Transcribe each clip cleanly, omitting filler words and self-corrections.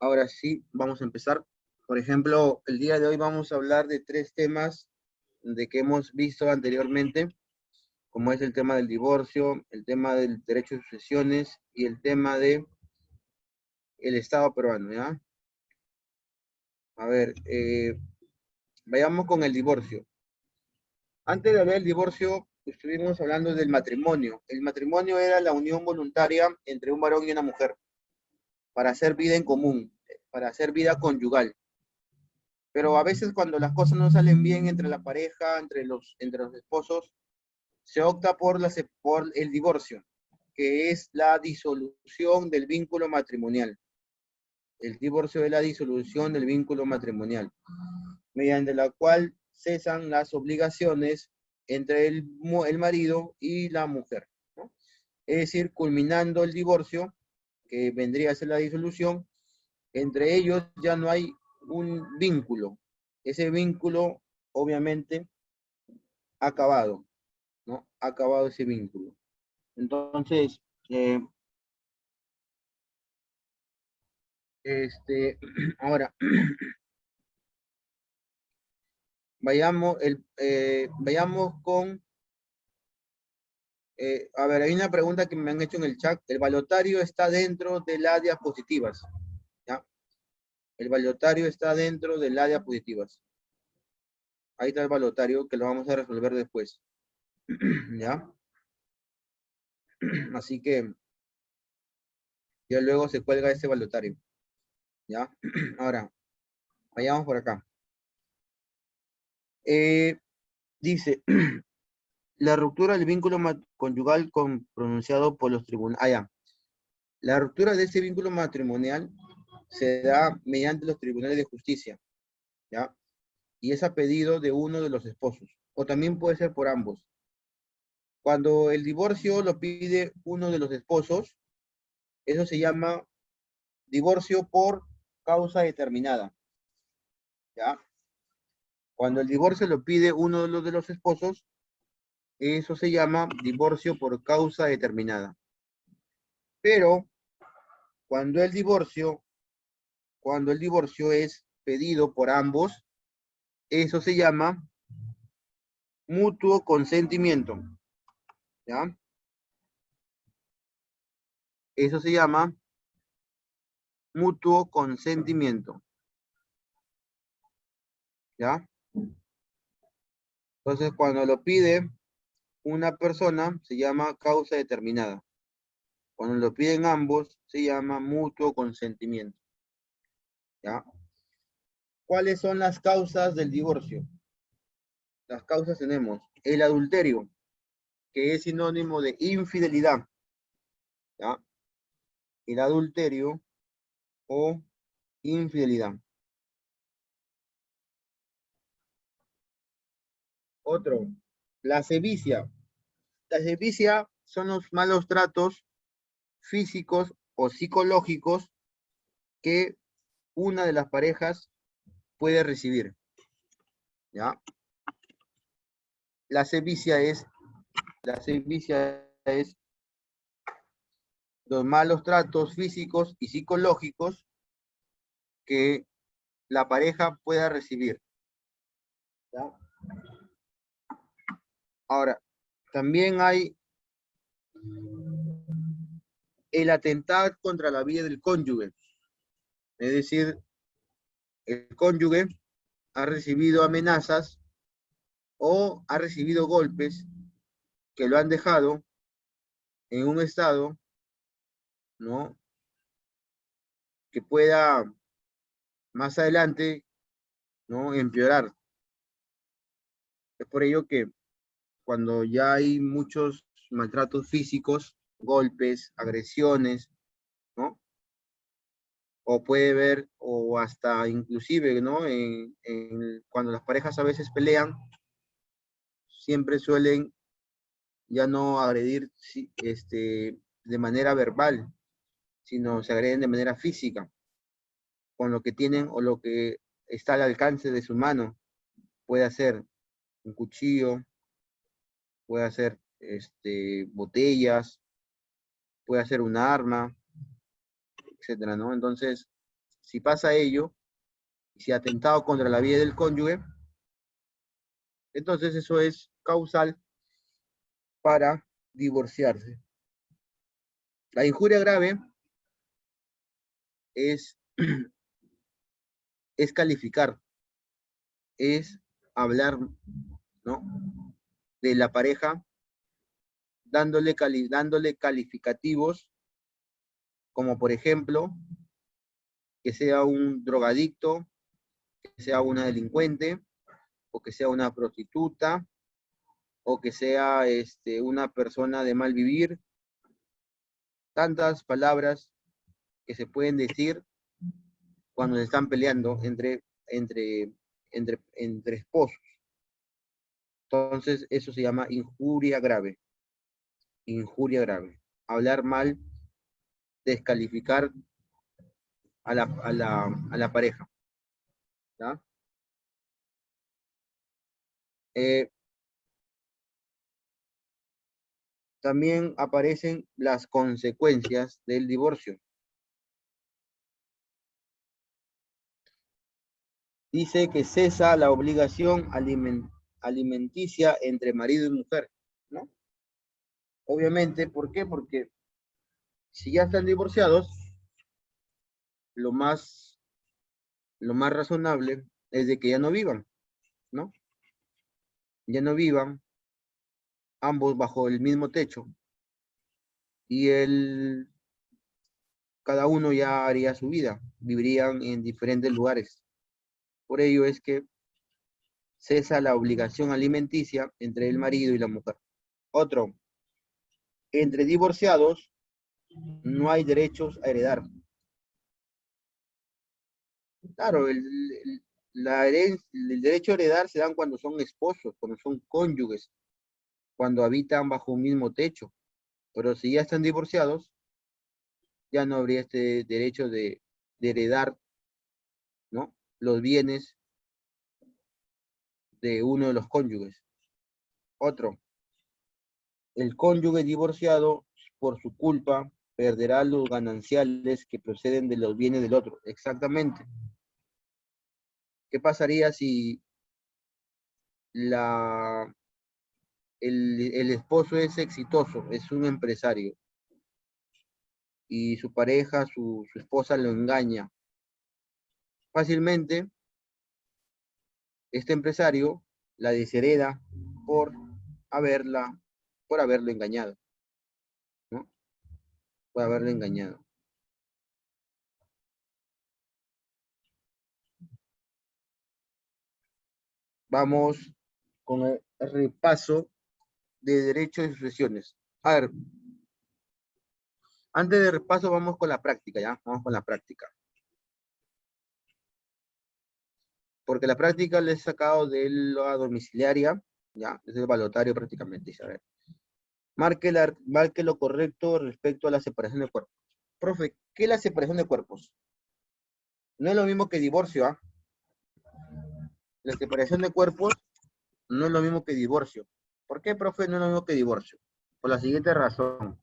Ahora sí, vamos a empezar. Por ejemplo, el día de hoy vamos a hablar de 3 temas de que hemos visto anteriormente, como es el tema del divorcio, el tema del derecho de sucesiones y el tema de el Estado peruano, ¿ya? A ver, vayamos con el divorcio. Antes de hablar del divorcio, estuvimos hablando del matrimonio. El matrimonio era la unión voluntaria entre un varón y una mujer para hacer vida en común, para hacer vida conyugal. Pero a veces cuando las cosas no salen bien entre la pareja, entre los esposos, se opta por el divorcio, que es la disolución del vínculo matrimonial. El divorcio es la disolución del vínculo matrimonial, mediante la cual cesan las obligaciones entre el marido y la mujer, ¿no? Es decir, culminando el divorcio, que vendría a ser la disolución, entre ellos ya no hay un vínculo. Ese vínculo, obviamente, ha acabado, ¿no? Ha acabado ese vínculo. Entonces, ahora, vayamos con, a ver, hay una pregunta que me han hecho en el chat. El balotario está dentro de las diapositivas, ¿ya? El balotario está dentro de las diapositivas. Ahí está el balotario que lo vamos a resolver después, ¿ya? Así que ya luego se cuelga ese balotario, ¿ya? Ahora, vayamos por acá. Dice, la ruptura del vínculo conyugal pronunciado por los tribunales. Ah, ya. La ruptura de ese vínculo matrimonial se da mediante los tribunales de justicia, ¿ya? Y es a pedido de uno de los esposos, o también puede ser por ambos. Cuando el divorcio lo pide uno de los esposos, eso se llama divorcio por causa determinada, ¿ya? Cuando el divorcio lo pide uno de los esposos, eso se llama divorcio por causa determinada. Pero cuando el divorcio es pedido por ambos, eso se llama mutuo consentimiento, ¿ya? Eso se llama mutuo consentimiento, ¿ya? Entonces, cuando lo pide una persona, se llama causa determinada. Cuando lo piden ambos, se llama mutuo consentimiento, ¿ya? ¿Cuáles son las causas del divorcio? Las causas tenemos el adulterio, que es sinónimo de infidelidad, ¿ya? El adulterio o infidelidad. Otro, la sevicia. La sevicia son los malos tratos físicos o psicológicos que una de las parejas puede recibir, ¿ya? La sevicia es los malos tratos físicos y psicológicos que la pareja pueda recibir, ¿ya? Ahora, también hay el atentar contra la vida del cónyuge, es decir, el cónyuge ha recibido amenazas o ha recibido golpes que lo han dejado en un estado, ¿no? Que pueda más adelante, ¿no? Empeorar. Es por ello que cuando ya hay muchos maltratos físicos, golpes, agresiones, ¿no? O puede ver, o hasta inclusive, ¿no? Cuando las parejas a veces pelean, siempre suelen ya no agredir de manera verbal, sino se agreden de manera física, con lo que tienen o lo que está al alcance de su mano. Puede ser un cuchillo, puede ser botellas, puede ser un arma, etcétera, ¿no? Entonces, Si pasa ello, si ha atentado contra la vida del cónyuge, entonces eso es causal para divorciarse. La injuria grave es, es calificar, es hablar, ¿no?, de la pareja, dándole calificativos, como por ejemplo, que sea un drogadicto, que sea una delincuente, o que sea una prostituta, o que sea una persona de mal vivir. Tantas palabras que se pueden decir cuando se están peleando entre esposos. Entonces, eso se llama injuria grave. Injuria grave. Hablar mal, descalificar a la pareja. ¿Ya? Eh, También aparecen las consecuencias del divorcio. Dice que cesa la obligación alimenticia entre marido y mujer, ¿no? Obviamente, ¿por qué? Porque si ya están divorciados, lo más, lo más razonable es de que ya no vivan, ¿no? Ya no vivan ambos bajo el mismo techo y cada uno ya haría su vida, vivirían en diferentes lugares. Por ello es que cesa la obligación alimenticia entre el marido y la mujer. Otro, entre divorciados no hay derechos a heredar. Claro, el derecho a heredar se dan cuando son esposos, cuando son cónyuges, cuando habitan bajo un mismo techo. Pero si ya están divorciados, ya no habría este derecho de heredar, ¿no?, los bienes de uno de los cónyuges. Otro, el cónyuge divorciado, por su culpa, perderá los gananciales que proceden de los bienes del otro. Exactamente. ¿Qué pasaría si la, el esposo es exitoso, es un empresario, y su pareja, su esposa lo engaña? Fácilmente, este empresario la deshereda por haberla, por haberlo engañado, ¿no? Por haberlo engañado. Vamos con el repaso de derechos y sucesiones. A ver, antes de repaso vamos con la práctica, ¿ya? Vamos con la práctica. Porque la práctica la he sacado de la domiciliaria, ¿ya? Es el balotario prácticamente. Dice, a ver, marque lo correcto respecto a la separación de cuerpos. Profe, ¿qué es la separación de cuerpos? No es lo mismo que divorcio, ¿ah? La separación de cuerpos no es lo mismo que divorcio. ¿Por qué, profe, no es lo mismo que divorcio? Por la siguiente razón.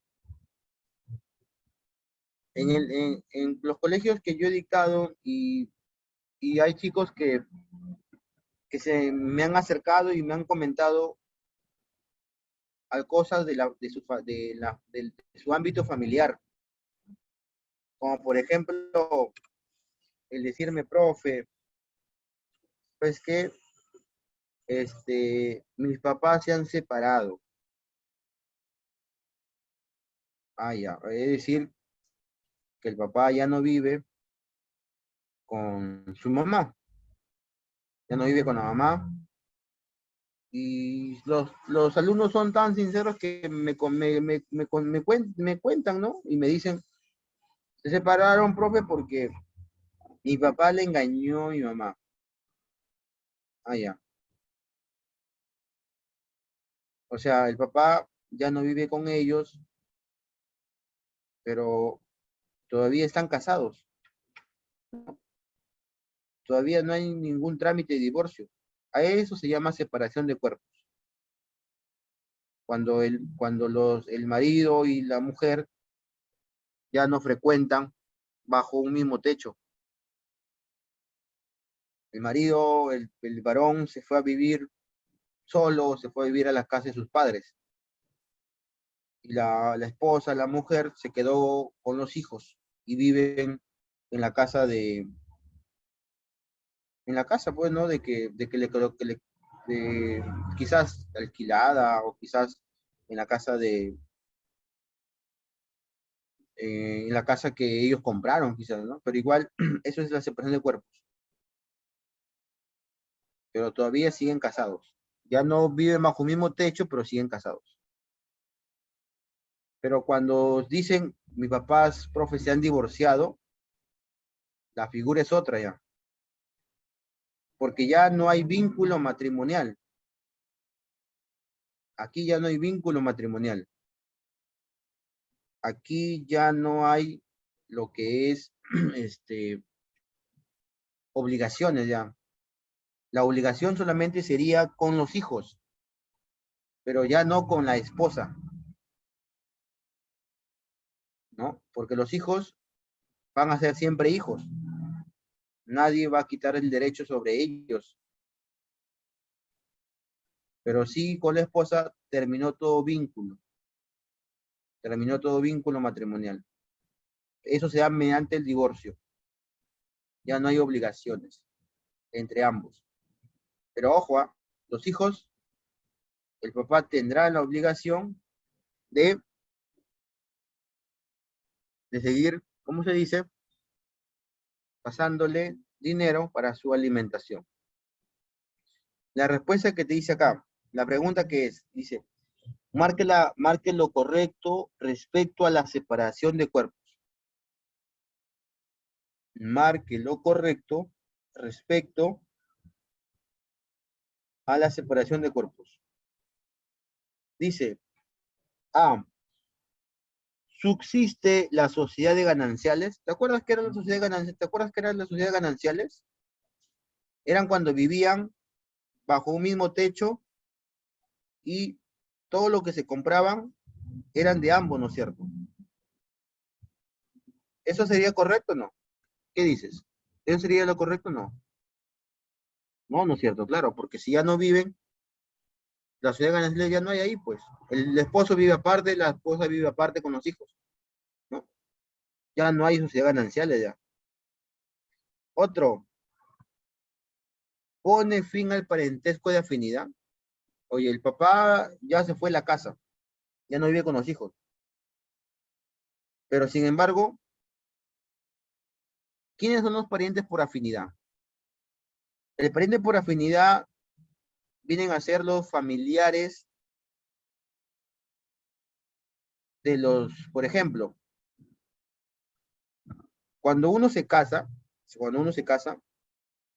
En los colegios que yo he dictado y hay chicos que se me han acercado y me han comentado a cosas de su ámbito familiar, como por ejemplo el decirme, profe, pues que mis papás se han separado. Ah, ya, es decir, que el papá ya no vive con su mamá, ya no vive con la mamá, y los alumnos son tan sinceros que me cuentan, ¿no? Y me dicen, se separaron, profe, porque mi papá le engañó a mi mamá. Ah, ya. O sea, el papá ya no vive con ellos, pero todavía están casados. Todavía no hay ningún trámite de divorcio. A eso se llama separación de cuerpos. Cuando el marido y la mujer ya no frecuentan bajo un mismo techo. El marido, el varón se fue a vivir solo, se fue a vivir a la casa de sus padres. Y la esposa, la mujer, se quedó con los hijos y viven en la casa en la casa, pues, ¿no? De quizás alquilada o quizás en la casa en la casa que ellos compraron, quizás, ¿no? Pero igual, eso es la separación de cuerpos. Pero todavía siguen casados. Ya no viven bajo el mismo techo, pero siguen casados. Pero cuando dicen, mis papás, profe, se han divorciado, la figura es otra ya. Porque ya no hay vínculo matrimonial. Aquí ya no hay vínculo matrimonial. Aquí ya no hay lo que es obligaciones ya. La obligación solamente sería con los hijos, pero ya no con la esposa, ¿no? Porque los hijos van a ser siempre hijos. Nadie va a quitar el derecho sobre ellos. Pero sí, con la esposa terminó todo vínculo matrimonial. Eso se da mediante el divorcio. Ya no hay obligaciones entre ambos. Pero ojo, los hijos, el papá tendrá la obligación de, de seguir, ¿cómo se dice? Pasándole dinero para su alimentación. La respuesta que te dice acá, la pregunta que es, dice, marque lo correcto respecto a la separación de cuerpos. Marque lo correcto respecto a la separación de cuerpos. Dice, A, subsiste la sociedad de gananciales. ¿Te acuerdas que era la sociedad de gananciales? ¿Te acuerdas que eran la sociedad de gananciales? Eran cuando vivían bajo un mismo techo y todo lo que se compraban eran de ambos, ¿no es cierto? ¿Eso sería correcto o no? ¿Qué dices? ¿Eso sería lo correcto o no? No, no es cierto, claro, porque si ya no viven, la sociedad de gananciales ya no hay ahí, pues. El esposo vive aparte, la esposa vive aparte con los hijos, ¿no? Ya no hay sociedad gananciales ya. Otro, pone fin al parentesco de afinidad. Oye, el papá ya se fue a la casa, ya no vive con los hijos. Pero sin embargo, ¿quiénes son los parientes por afinidad? El pariente por afinidad vienen a ser los familiares de los, por ejemplo, cuando uno se casa, cuando uno se casa,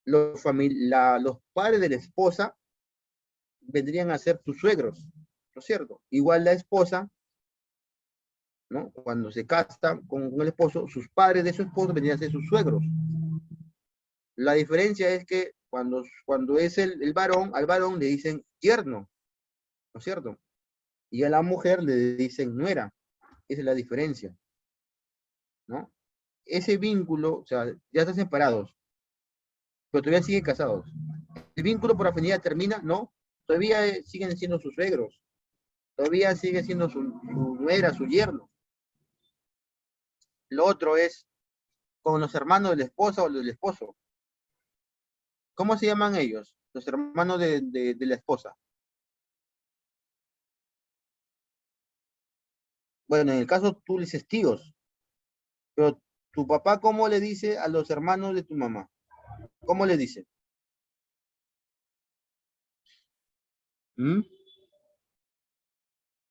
los padres de la esposa vendrían a ser sus suegros, ¿no es cierto? Igual la esposa, ¿no? Cuando se casa con el esposo, sus padres de su esposo vendrían a ser sus suegros. La diferencia es que cuando es el varón, al varón le dicen yerno, ¿no es cierto? Y a la mujer le dicen nuera. Esa es la diferencia, ¿no? Ese vínculo, o sea, ya están separados, pero todavía siguen casados. ¿El vínculo por afinidad termina? No, todavía siguen siendo sus suegros, todavía sigue siendo su nuera, su yerno. Lo otro es con los hermanos de la esposa o del esposo. ¿Cómo se llaman ellos? Los hermanos de la esposa. Bueno, en el caso tú le dices tíos, pero tu papá, ¿cómo le dice a los hermanos de tu mamá? ¿Cómo le dice? ¿Mm?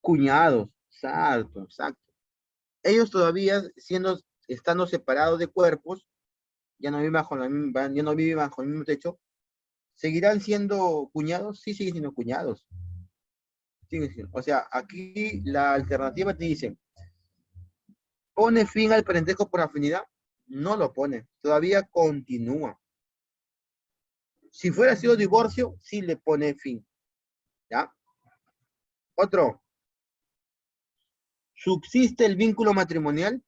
Cuñados, exacto, exacto. Ellos todavía estando separados de cuerpos, ya no viven ya no viven bajo el mismo techo, ¿seguirán siendo cuñados? Sí, siguen siendo cuñados. O sea, aquí la alternativa te dice, ¿pone fin al parentesco por afinidad? No lo pone, todavía continúa. Si fuera sido divorcio, sí le pone fin. ¿Ya? Otro, ¿subsiste el vínculo matrimonial?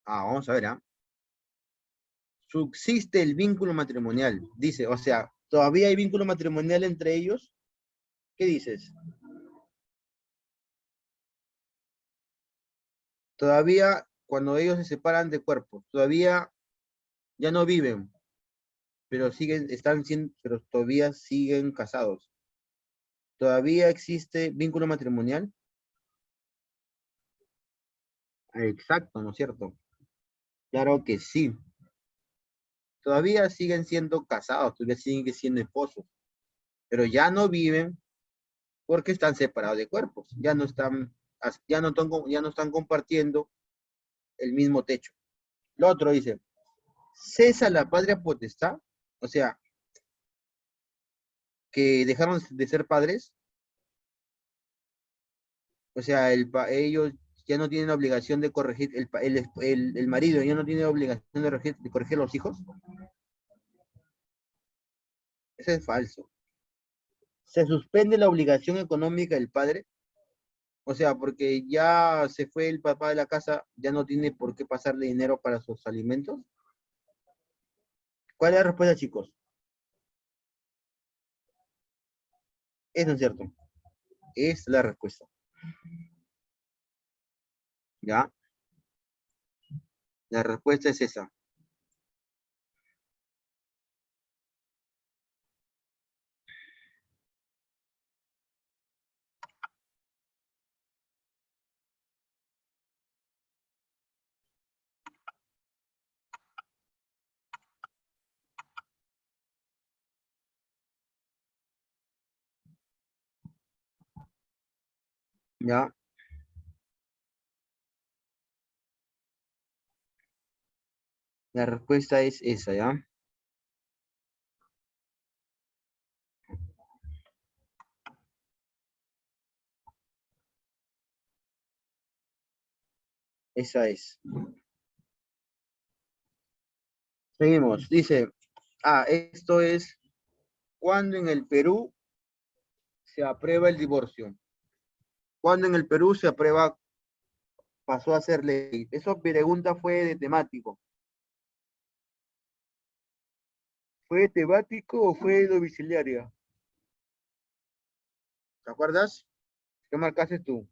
Vamos a ver, ¿ah? subsiste el vínculo matrimonial. Dice, o sea, ¿todavía hay vínculo matrimonial entre ellos? ¿Qué dices? Todavía, cuando ellos se separan de cuerpo, todavía ya no viven, pero pero todavía siguen casados. ¿Todavía existe vínculo matrimonial? Exacto, ¿no es cierto? Claro que sí. Todavía siguen siendo casados, todavía siguen siendo esposos, pero ya no viven porque están separados de cuerpos, ya no están compartiendo el mismo techo. Lo otro dice, cesa la patria potestad, o sea, que dejaron de ser padres, o sea, ellos ya no tienen obligación de corregir, el marido ya no tiene obligación de corregir a los hijos. Eso es falso. Se suspende la obligación económica del padre, o sea, porque ya se fue el papá de la casa, ya no tiene por qué pasarle dinero para sus alimentos. ¿Cuál es la respuesta, chicos? Eso no es cierto. Es la respuesta. ¿Ya? La respuesta es esa. ¿Ya? La respuesta es esa, ¿ya? Esa es. Seguimos. Dice, esto es cuando en el Perú se aprueba el divorcio. Cuando en el Perú se aprueba, pasó a ser ley. Esa pregunta fue de temático. ¿Fue temático o fue domiciliaria? ¿Te acuerdas? ¿Qué marcaste tú?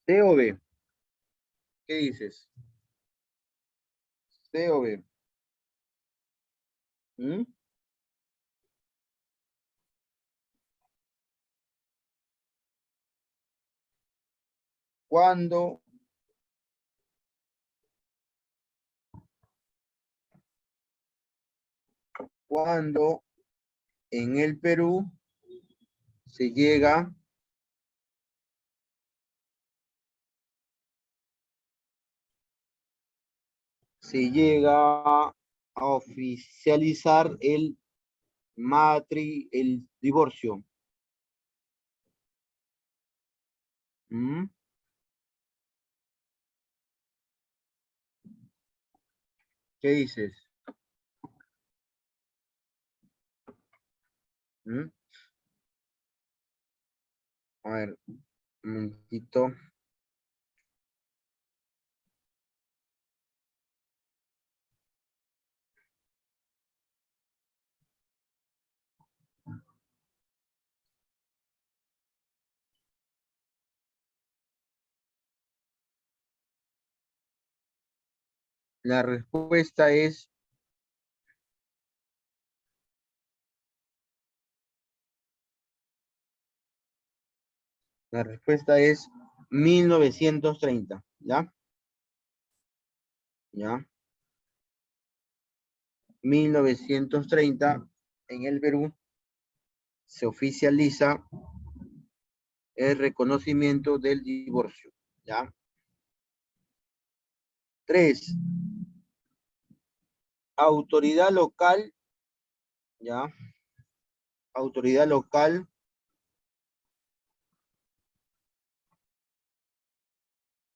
¿C o B? ¿Qué dices? ¿C o B? ¿Mm? Cuando, cuando en el Perú se llega a oficializar el divorcio. ¿Mm? ¿Qué dices? ¿Mm? A ver, un momentito. La respuesta es, la respuesta es 1930, ¿ya? ¿Ya? 1930 en el Perú se oficializa el reconocimiento del divorcio, ¿ya? 3. Autoridad local, ¿ya? Autoridad local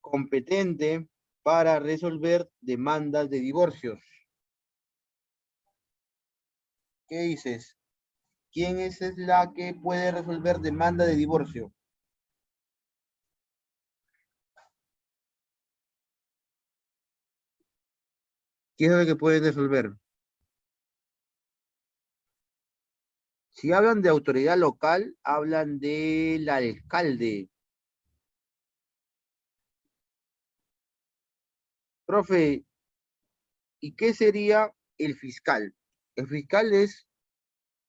competente para resolver demandas de divorcios. ¿Qué dices? ¿Quién es la que puede resolver demanda de divorcio? ¿Quién es la que puede resolver? Si hablan de autoridad local, hablan del alcalde. Profe, ¿y qué sería el fiscal? El fiscal es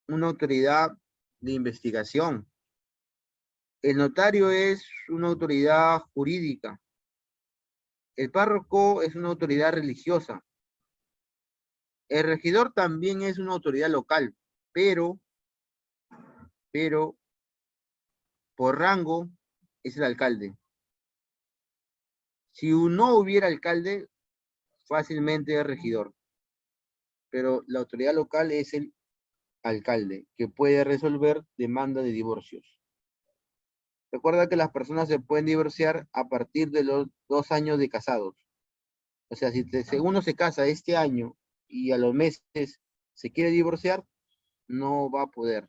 una autoridad de investigación. El notario es una autoridad jurídica. El párroco es una autoridad religiosa. El regidor también es una autoridad local, pero por rango es el alcalde. Si no hubiera alcalde, fácilmente es regidor. Pero la autoridad local es el alcalde, que puede resolver demanda de divorcios. Recuerda que las personas se pueden divorciar a partir de los 2 años de casados. O sea, si uno se casa este año y a los meses se quiere divorciar, no va a poder.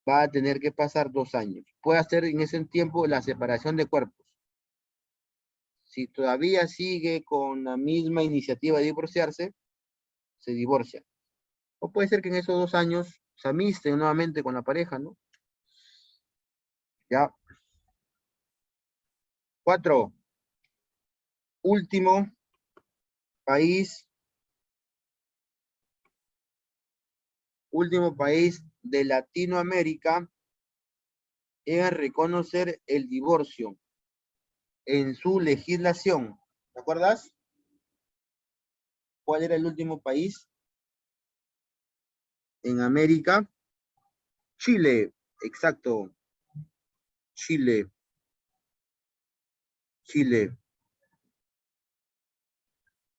Va a tener que pasar 2 años. Puede hacer en ese tiempo la separación de cuerpos. Si todavía sigue con la misma iniciativa de divorciarse, se divorcia. O puede ser que en esos 2 años se amisten nuevamente con la pareja, ¿no? Ya. 4. Último país, de Latinoamérica en reconocer el divorcio en su legislación. ¿Te acuerdas? ¿Cuál era el último país en América? Chile, exacto. Chile, Chile.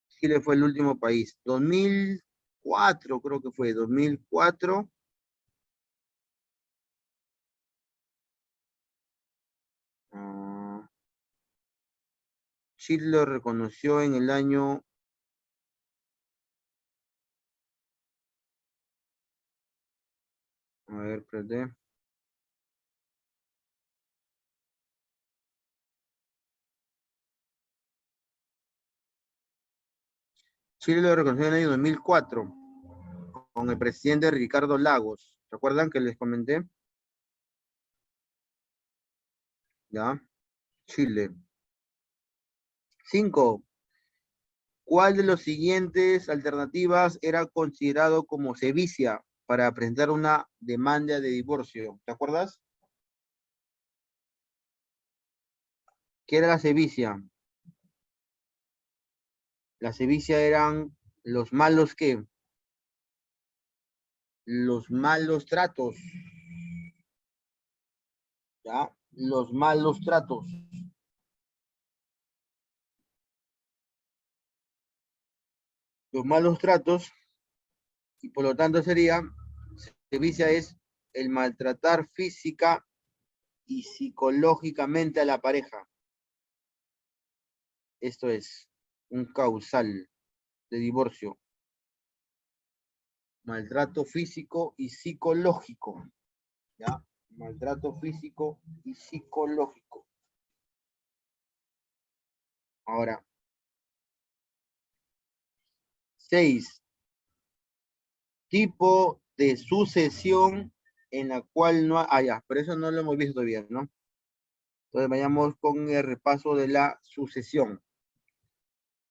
Chile fue el último país. 2004, creo que fue. 2004. Chile lo reconoció en el año. A ver, espérate. Chile lo reconoció en el año 2004 con el presidente Ricardo Lagos. ¿Recuerdan que les comenté? Ya. Chile. 5. ¿Cuál de los siguientes alternativas era considerado como sevicia para presentar una demanda de divorcio? ¿Te acuerdas? ¿Qué era la sevicia? La sevicia eran los malos ¿qué? Los malos tratos. ¿Ya? Los malos tratos. Los malos tratos, y por lo tanto sería, sevicia es el maltratar física y psicológicamente a la pareja. Esto es un causal de divorcio. Maltrato físico y psicológico. ¿Ya? Maltrato físico y psicológico. Ahora, 6. Tipo de sucesión en la cual no... Ah, ya, pero eso no lo hemos visto todavía, ¿no? Entonces vayamos con el repaso de la sucesión.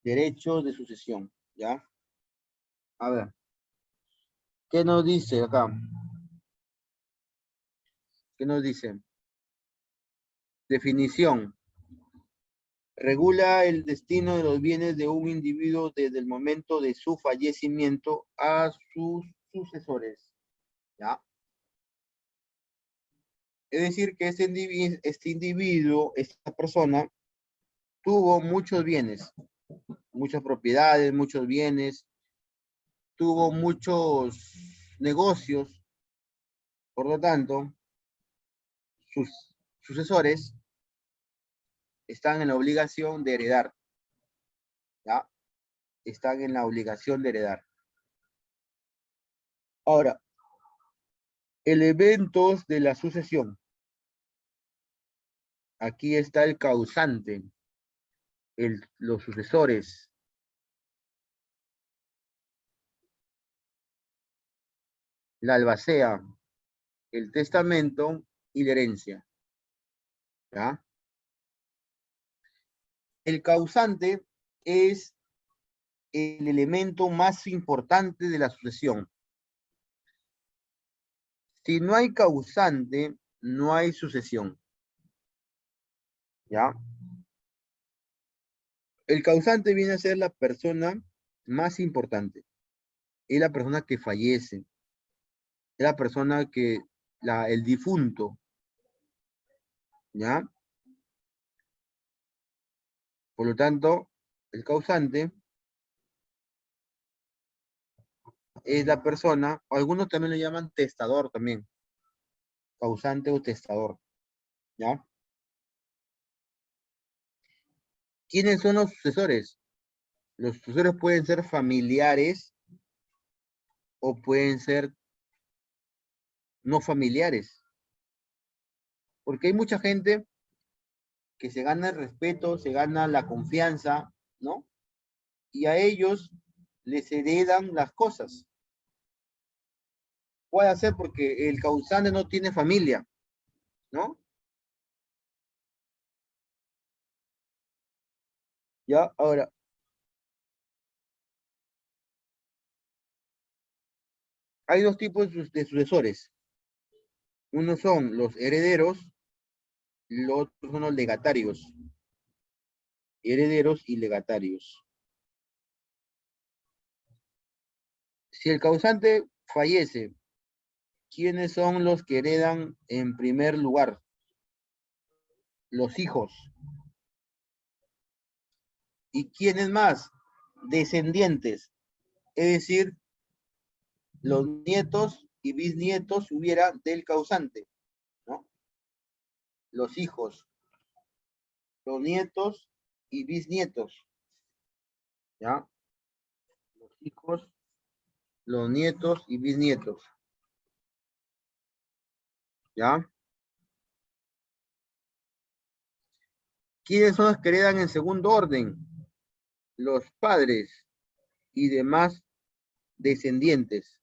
Derechos de sucesión, ¿ya? A ver, ¿qué nos dice acá? ¿Qué nos dice? Definición. Regula el destino de los bienes de un individuo desde el momento de su fallecimiento a sus sucesores, ¿ya? Es decir, que este individuo, esta persona, tuvo muchos bienes, muchas propiedades, muchos bienes, tuvo muchos negocios, por lo tanto, sus sucesores están en la obligación de heredar, ¿ya? Están en la obligación de heredar. Ahora, Elementos de la sucesión. Aquí está el causante, los sucesores, la albacea, el testamento y la herencia. ¿Ya? El causante es el elemento más importante de la sucesión. Si no hay causante, no hay sucesión. ¿Ya? El causante viene a ser la persona más importante. Es la persona que fallece. Es la persona que, el difunto. ¿Ya? Por lo tanto, el causante es la persona, o algunos también lo llaman testador también. Causante o testador. ¿Ya? ¿Quiénes son los sucesores? Los sucesores pueden ser familiares o pueden ser no familiares. Porque hay mucha gente que se gana el respeto, se gana la confianza, ¿no? Y a ellos les heredan las cosas. Puede ser porque el causante no tiene familia, ¿no? Ya, ahora, hay dos tipos de sucesores. Uno son los herederos, los otros son los legatarios. Herederos y legatarios. Si el causante fallece, ¿quiénes son los que heredan en primer lugar? Los hijos. ¿Y quiénes más? Descendientes. Es decir, los nietos y bisnietos hubiera del causante, ¿no? Los hijos, los nietos y bisnietos, ¿ya? Los hijos, los nietos y bisnietos, ¿ya? ¿Quiénes son los que heredan en segundo orden? Los padres y demás descendientes,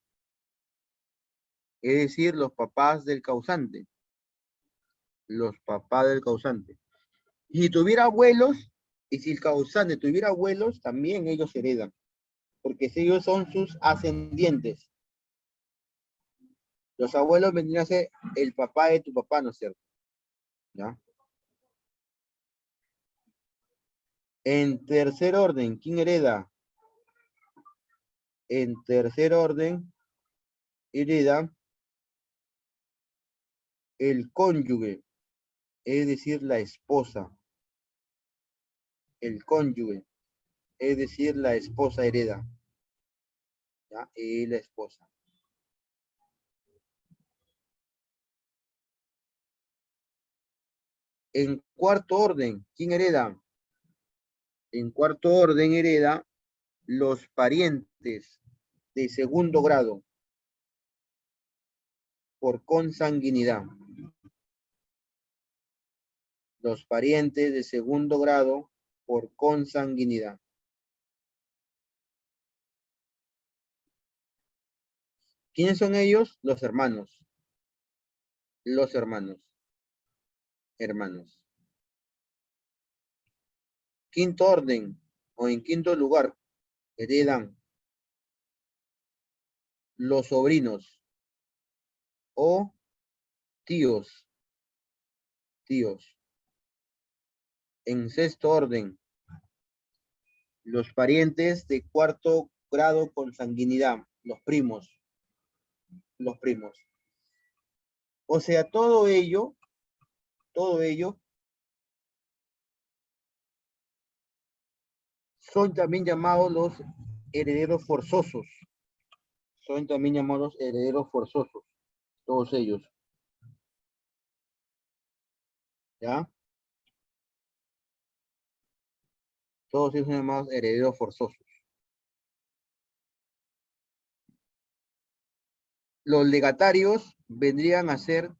es decir, los papás del causante, los papás del causante. Y si tuviera abuelos, y si el causante tuviera abuelos, también ellos heredan, porque ellos son sus ascendientes. Los abuelos vendrían a ser el papá de tu papá, ¿no es cierto? ¿Ya? En tercer orden, ¿quién hereda? En tercer orden, hereda el cónyuge, es decir, la esposa. El cónyuge, es decir, la esposa hereda. ¿Ya? Y la esposa. En cuarto orden, ¿quién hereda? En cuarto orden hereda los parientes de segundo grado por consanguinidad. Los parientes de segundo grado por consanguinidad. ¿Quiénes son ellos? Los hermanos. Los hermanos. Hermanos. Quinto orden o en quinto lugar heredan los sobrinos o tíos. Tíos. En sexto orden, los parientes de cuarto grado con sanguinidad, los primos. Los primos. O sea, todo ello son también llamados los herederos forzosos. Son también llamados herederos forzosos. Todos ellos. ¿Ya? Todos ellos son llamados herederos forzosos. los legatarios vendrían a ser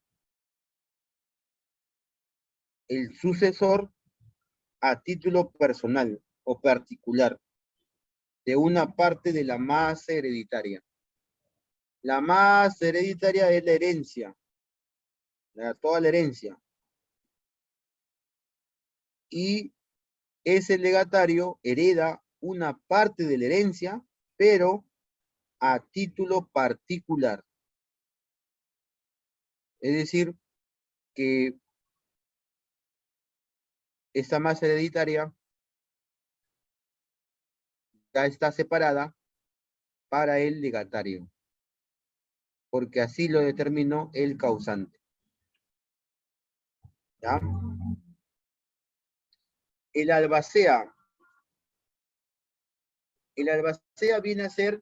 el sucesor a título personal o particular de una parte de la masa hereditaria. La masa hereditaria es la herencia, toda la herencia. Y ese legatario hereda una parte de la herencia, pero a título particular. Es decir, que esta masa hereditaria ya está separada para el legatario, porque así lo determinó el causante. ¿Ya? El albacea. El albacea viene a ser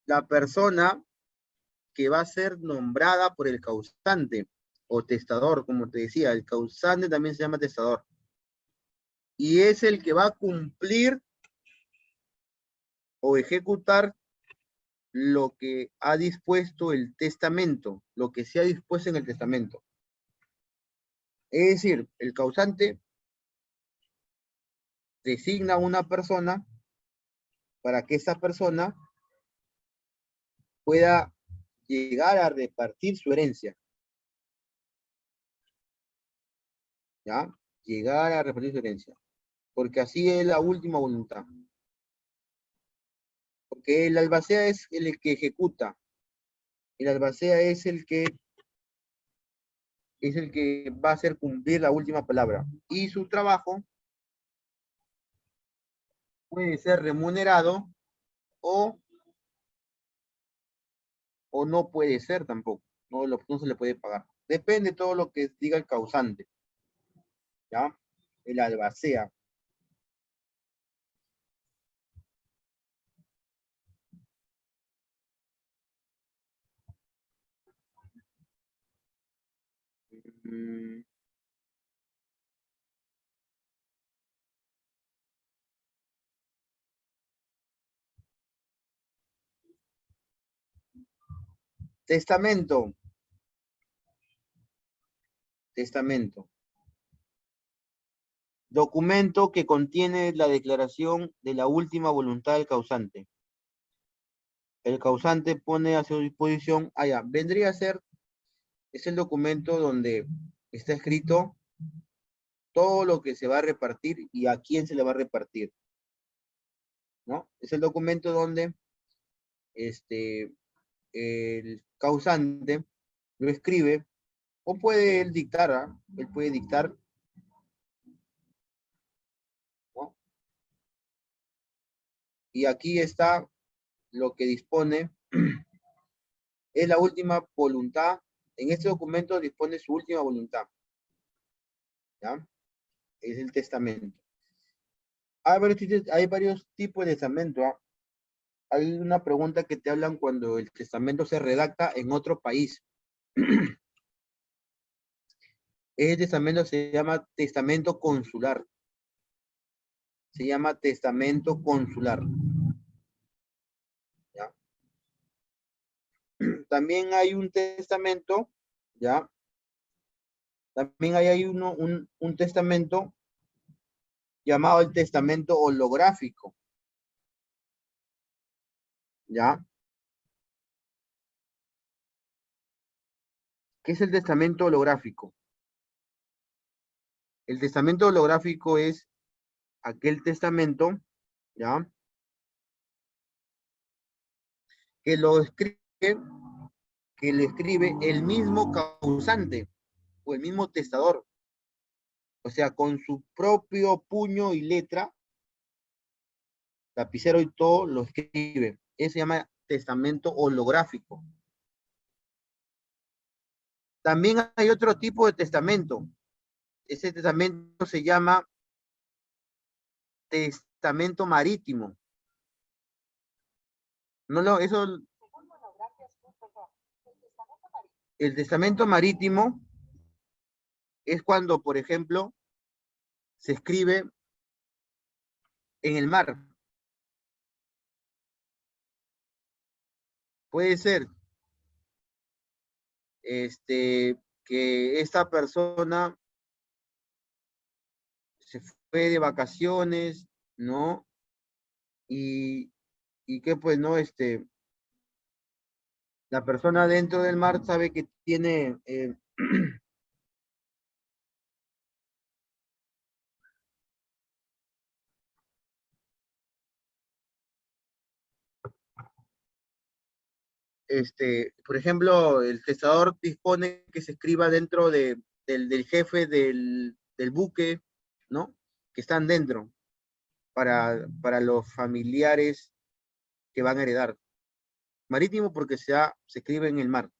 la persona que va a ser nombrada por el causante o testador, como te decía, el causante también se llama testador. Y es el que va a cumplir o ejecutar lo que ha dispuesto el testamento, lo que se ha dispuesto en el testamento. Es decir, el causante designa a una persona para que esa persona pueda llegar a repartir su herencia. ¿Ya? Llegar a repartir su herencia. Porque así es la última voluntad. Porque el albacea es el que ejecuta. El albacea es el que va a hacer cumplir la última palabra. Y su trabajo puede ser remunerado o no puede ser tampoco. No se le puede pagar. Depende de todo lo que diga el causante. ¿Ya? El albacea. Mm, testamento. Testamento. Documento que contiene la declaración de la última voluntad del causante. El causante pone a su disposición, vendría a ser, es el documento donde está escrito todo lo que se va a repartir y a quién se le va a repartir, ¿no? Es el documento donde el causante lo escribe, o puede él dictar, él puede dictar, ¿no? Y aquí está lo que dispone, es la última voluntad. En este documento dispone su última voluntad, ¿ya? Es el testamento. Hay varios tipos de testamento, ¿ah? Hay una pregunta que te hablan cuando el testamento se redacta en otro país. Ese testamento se llama testamento consular. Se llama testamento consular. ¿Ya? También hay un testamento, ¿ya? También hay un testamento llamado el testamento holográfico, ¿ya? ¿Qué es el testamento holográfico? El testamento holográfico es aquel testamento, ¿ya? Que lo escribe, que le escribe el mismo causante o el mismo testador. O sea, con su propio puño y letra, lapicero y todo, lo escribe. Eso se llama testamento holográfico. También hay otro tipo de testamento. Ese testamento se llama testamento marítimo. No lo, eso, el testamento marítimo es cuando, por ejemplo, se escribe en el mar. Puede ser que esta persona se fue de vacaciones, ¿no? Y, y que pues, ¿no? La persona dentro del mar sabe que tiene por ejemplo, el testador dispone que se escriba dentro del jefe del buque, ¿no? Que están dentro para los familiares que van a heredar. Marítimo porque se escribe en el mar.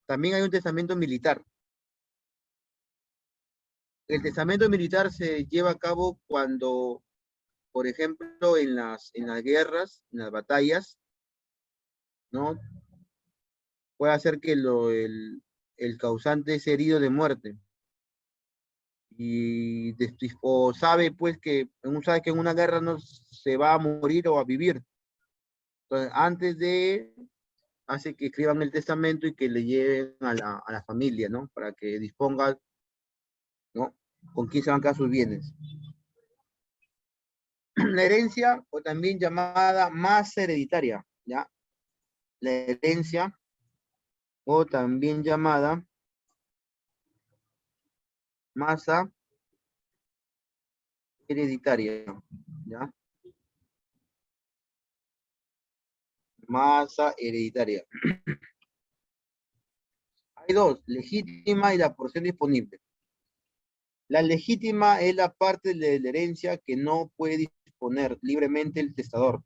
También hay un testamento militar. El testamento militar se lleva a cabo cuando, por ejemplo, en las guerras, en las batallas, ¿no? Puede hacer que el causante sea herido de muerte. O sabe, pues, que uno sabe que en una guerra no se va a morir o a vivir. Entonces, antes de, hace que escriban el testamento y que le lleven a la familia, ¿no? Para que disponga, ¿no? Con quién se van a quedar sus bienes. La herencia, o también llamada masa hereditaria, ¿ya? La herencia, o también llamada masa hereditaria, ¿ya? Masa hereditaria. Hay dos, legítima y la porción disponible. La legítima es la parte de la herencia que no puede disponer libremente el testador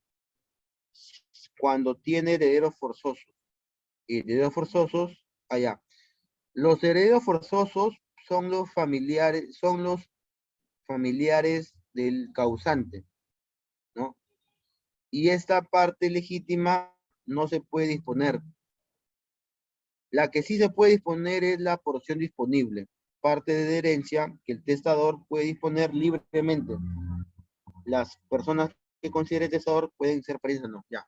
cuando tiene herederos forzosos. Herederos forzosos, allá. Los herederos forzosos son los familiares del causante, ¿no? Y esta parte legítima no se puede disponer. La que sí se puede disponer es la porción disponible, parte de herencia que el testador puede disponer libremente. Las personas que considere testador pueden ser parientes o no. Ya.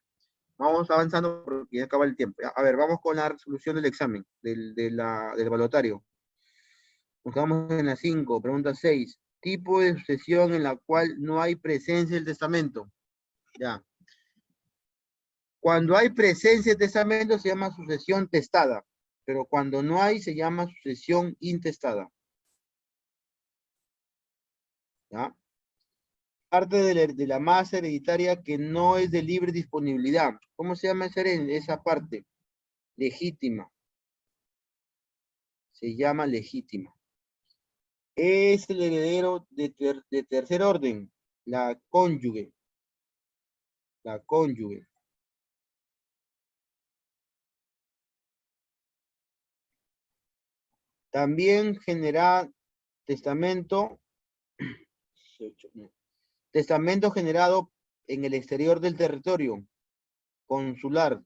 Vamos avanzando porque ya acaba el tiempo. A ver, vamos con la resolución del examen, del evaluatorio. Nos quedamos en la 5, pregunta 6. Tipo de sucesión en la cual no hay presencia del testamento. Ya. Cuando hay presencia del testamento se llama sucesión testada, pero cuando no hay se llama sucesión intestada. ¿Ya? Parte de la masa hereditaria que no es de libre disponibilidad. ¿Cómo se llama esa parte? Legítima. Se llama legítima. Es el heredero de tercer orden, la cónyuge. La cónyuge. También genera testamento, testamento generado en el exterior del territorio consular.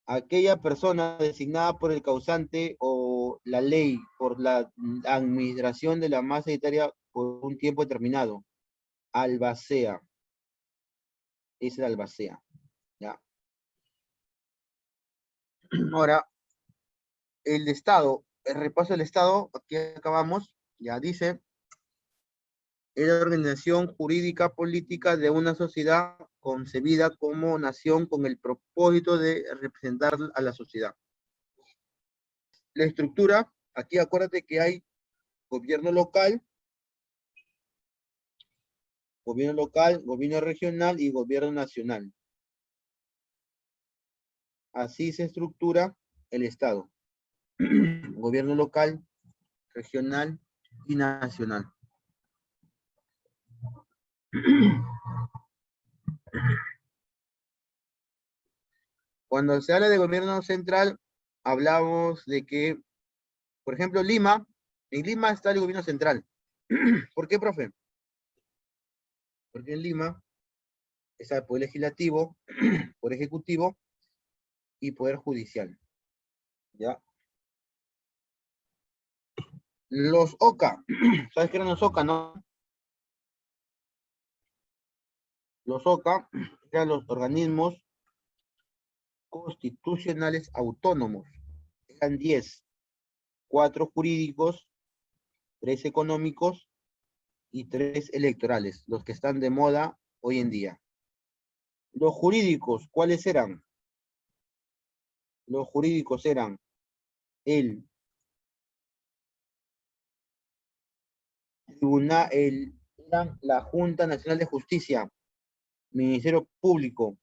Aquella persona designada por el causante o la ley por la administración de la masa hereditaria por un tiempo determinado. Albacea. Es el albacea. ¿Ya? Ahora, el Estado, el repaso del Estado, aquí acabamos, ya dice, es la organización jurídica política de una sociedad concebida como nación con el propósito de representar a la sociedad. La estructura, aquí acuérdate que hay gobierno local, gobierno regional y gobierno nacional. Así se estructura el Estado. Gobierno local, regional y nacional. Cuando se habla de gobierno central, hablamos de que, por ejemplo, en Lima está el gobierno central. ¿Por qué, profe? Porque en Lima está el poder legislativo, poder ejecutivo y poder judicial. ¿Ya? Los OCA, ¿sabes qué eran los OCA, no? Los OCA eran los organismos constitucionales autónomos. Eran 10, 4 jurídicos, 3 económicos y 3 electorales, los que están de moda hoy en día. Los jurídicos, ¿cuáles eran? Los jurídicos eran eran la Junta Nacional de Justicia, Ministerio Público,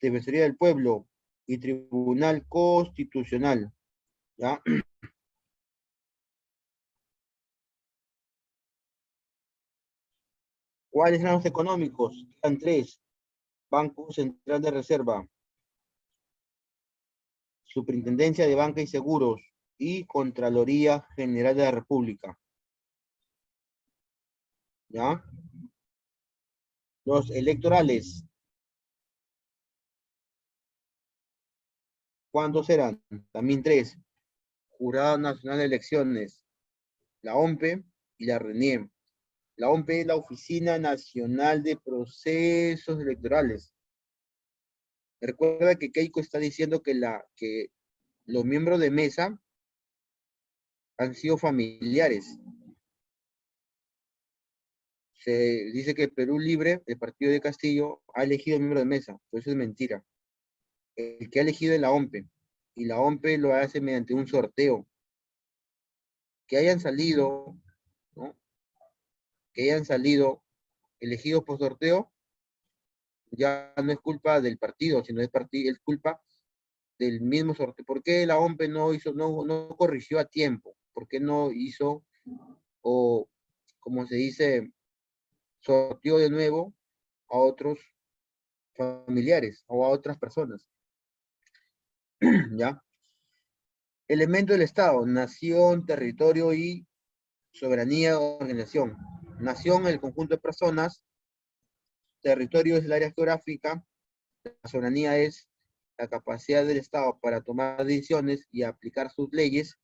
Defensoría del Pueblo y Tribunal Constitucional. ¿Ya? ¿Cuáles eran los económicos? Eran 3. Banco Central de Reserva, Superintendencia de Banca y Seguros y Contraloría General de la República. ¿Ya? Los electorales. ¿Cuántos eran? También 3. Jurado Nacional de Elecciones, la OMPE y la RENIEM. La OMPE es la Oficina Nacional de Procesos Electorales. Recuerda que Keiko está diciendo que los miembros de mesa han sido familiares. Se dice que Perú Libre, el partido de Castillo, ha elegido miembro de mesa. Pues eso es mentira. El que ha elegido es la OMPE. Y la OMPE lo hace mediante un sorteo. Que hayan salido, ¿no? Que hayan salido elegidos por sorteo, ya no es culpa del partido, sino es culpa del mismo sorteo. ¿Por qué la OMPE no corrigió a tiempo? ¿Por qué no hizo, o como se dice, sorteó de nuevo a otros familiares o a otras personas? ¿Ya? Elemento del Estado: nación, territorio y soberanía o organización. Nación, el conjunto de personas. Territorio es el área geográfica. La soberanía es la capacidad del Estado para tomar decisiones y aplicar sus leyes.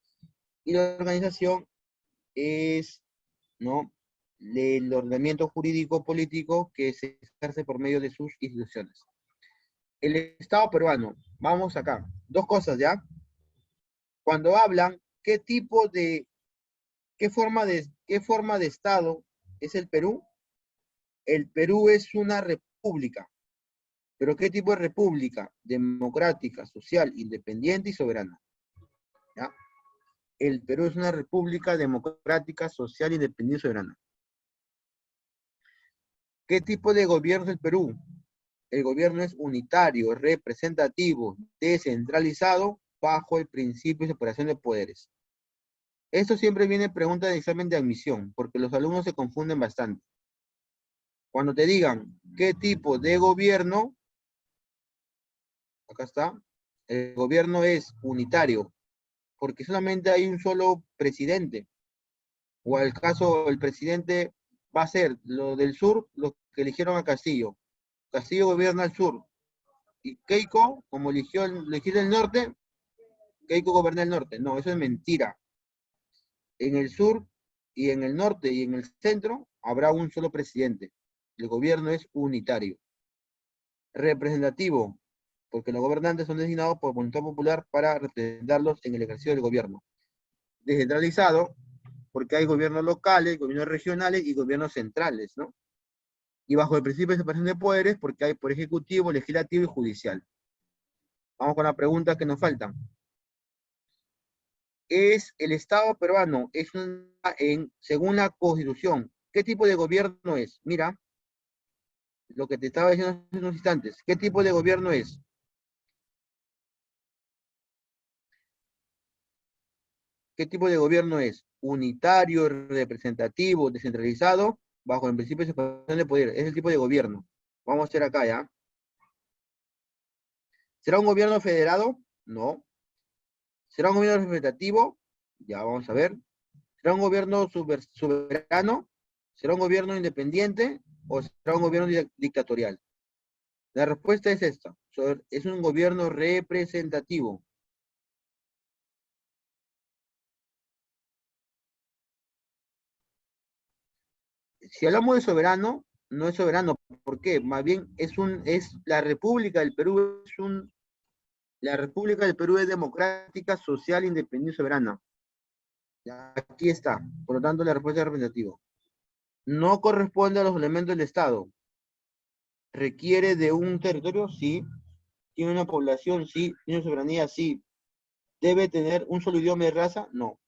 Y la organización es, ¿no?, el ordenamiento jurídico político que se ejerce por medio de sus instituciones. El Estado peruano, vamos acá, 2 cosas, ¿ya? Cuando hablan, ¿qué forma de Estado es el Perú? El Perú es una república. ¿Pero qué tipo de república? Democrática, social, independiente y soberana. ¿Ya? El Perú es una república democrática, social, independiente y soberana. ¿Qué tipo de gobierno es el Perú? El gobierno es unitario, representativo, descentralizado, bajo el principio de separación de poderes. Esto siempre viene en pregunta de examen de admisión, porque los alumnos se confunden bastante. Cuando te digan qué tipo de gobierno, acá está, el gobierno es unitario, porque solamente hay un solo presidente. O al caso, el presidente va a ser lo del sur, los que eligieron a Castillo. Castillo gobierna al sur. Y Keiko, como eligió el norte, Keiko gobierna el norte. No, eso es mentira. En el sur y en el norte y en el centro habrá un solo presidente. El gobierno es unitario. Representativo, porque los gobernantes son designados por voluntad popular para representarlos en el ejercicio del gobierno. Descentralizado, porque hay gobiernos locales, gobiernos regionales y gobiernos centrales, ¿no? Y bajo el principio de separación de poderes, porque hay por ejecutivo, legislativo y judicial. Vamos con la pregunta que nos faltan. Es el Estado peruano, según la Constitución, ¿qué tipo de gobierno es? Mira, lo que te estaba diciendo hace unos instantes. ¿Qué tipo de gobierno es? ¿Qué tipo de gobierno es? Unitario, representativo, descentralizado, bajo el principio de separación de poderes. Es el tipo de gobierno. Vamos a hacer acá, ¿ya? ¿Será un gobierno federado? No. ¿Será un gobierno representativo? Ya vamos a ver. ¿Será un gobierno soberano? ¿Será un gobierno independiente? ¿O será un gobierno dictatorial? La respuesta es esta. Es un gobierno representativo. Si hablamos de soberano, no es soberano. ¿Por qué? Más bien es la República del Perú, la República del Perú es democrática, social, independiente y soberana. Aquí está. Por lo tanto, la respuesta es representativa. No corresponde a los elementos del Estado. Requiere de un territorio, sí. Tiene una población, sí. Tiene soberanía, sí. Debe tener un solo idioma y raza, no.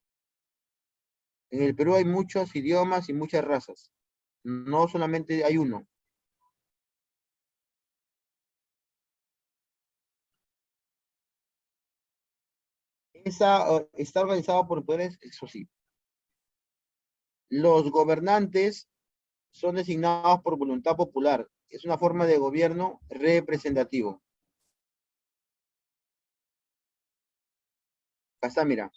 En el Perú hay muchos idiomas y muchas razas. No solamente hay uno. Está organizado por poderes, eso sí. Los gobernantes son designados por voluntad popular. Es una forma de gobierno representativo. Acá está, mira.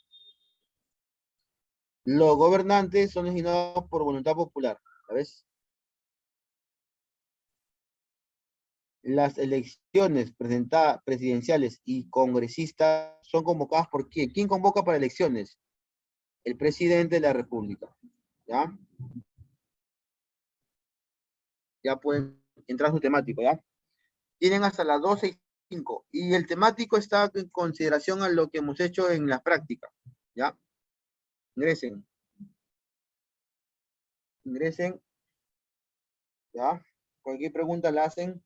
Los gobernantes son designados por voluntad popular. ¿Sabes? Las elecciones presidenciales y congresistas son convocadas por quién. ¿Quién convoca para elecciones? El presidente de la República. ¿Ya? Ya pueden entrar a su temático, ¿ya? Tienen hasta las 12:05. Y el temático está en consideración a lo que hemos hecho en la práctica. ¿Ya? Ingresen. Ingresen. ¿Ya? Cualquier pregunta la hacen.